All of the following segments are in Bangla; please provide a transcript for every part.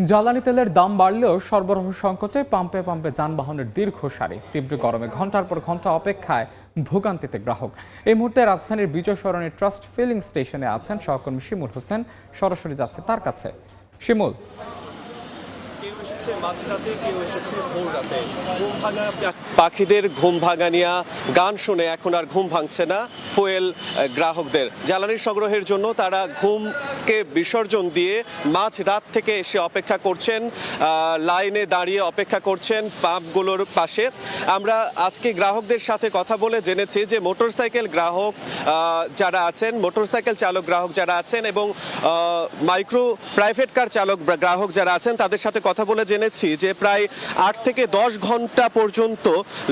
জ্বালানি তেলের দাম বাড়লেও সরবরাহ সংকটে পাম্পে পাম্পে যানবাহনের দীর্ঘ সারি। তীব্র গরমে ঘন্টার পর ঘন্টা অপেক্ষায় ভোগান্তিতে গ্রাহক। এই মুহূর্তে রাজধানীর বিজয় সরণি ট্রাস্ট ফিলিং স্টেশনে আছেন সহকর্মী শিমুল হোসেন। সরাসরি যাচ্ছে তার কাছে। শিমুল, মাঝরাতে কেউ এসেছে ভোর রাতে। পাখিদের ঘুম ভাঙানিয়া গান শুনে এখন আর ঘুম ভাঙছে না ফুয়েল গ্রাহকদের। জ্বালানি সংগ্রহের জন্য তারা ঘুমকে বিসর্জন দিয়ে মাঝ রাত থেকে এসে অপেক্ষা করছেন, লাইনে দাঁড়িয়ে অপেক্ষা করছেন পাম্পগুলোর পাশে। আমরা আজকে গ্রাহকদের সাথে কথা বলে জেনেছি যে মোটরসাইকেল গ্রাহক যারা আছেন, মোটরসাইকেল চালক গ্রাহক যারা আছেন এবং মাইক্রো প্রাইভেট কার চালক গ্রাহক যারা আছেন তাদের সাথে কথা বলে জেনেছি যে প্রায় 8 থেকে 10 ঘন্টা পর্যন্ত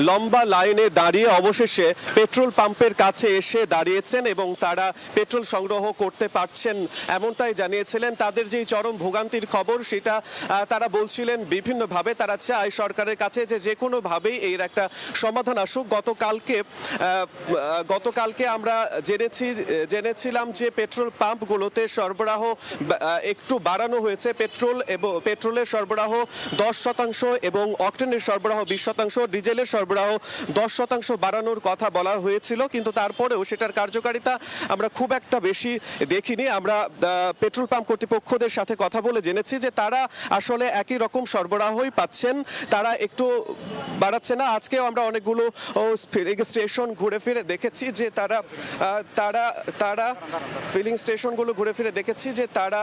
লম্বা লাইনে দাঁড়িয়ে অবশেষে পেট্রোল পাম্পের কাছে এসে দাঁড়িয়েছেন এবং তারা পেট্রোল সংগ্রহ করতে পারছেন এমনটাই জানিয়েছিলেন। তাদের যেই চরম ভোগান্তির খবর সেটা তারা বলছিলেন বিভিন্নভাবে তারা চায় সরকারের কাছে যে কোনোভাবেই এর একটা সমাধান আসুক। গতকালকে আমরা জেনেছিলাম যে পেট্রোল পাম্পগুলোতে সরবরাহ একটু বাড়ানো হয়েছে। পেট্রোলের সরবরাহ 10% এবং অকটেনের সরবরাহ 20%, ডিজেলের সরবরাহ 10% বাড়ানোর কথা বলা হয়েছিল, কিন্তু তারপরেও সেটার কার্যকারিতা আমরা খুব একটা বেশি দেখিনি। আমরা পেট্রোল পাম্প কর্তৃপক্ষদের সাথে কথা বলে জেনেছি যে তারা আসলে একই রকম সরবরাহই পাচ্ছেন, তারা একটু বাড়াচ্ছে না। আজকেও আমরা অনেকগুলো স্টেশন ঘুরে ফিরে দেখেছি যে তারা ফিলিং স্টেশনগুলো ঘুরে ফিরে দেখেছি যে তারা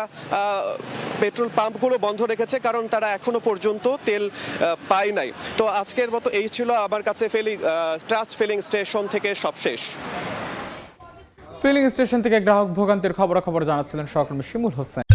পেট্রোল পাম্পগুলো বন্ধ রেখেছে কারণ তারা এখনো পর্যন্ত তেল পায় নাই। তো আজকের মতো এই ছিল আমার কাছে ট্রাস্ট ফিলিং স্টেশন থেকে সবশেষ। ফিলিং স্টেশন থেকে গ্রাহক ভোগান্তির খবরাখবর জানাচ্ছিলেন সহকর্মী শিমুল হোসেন।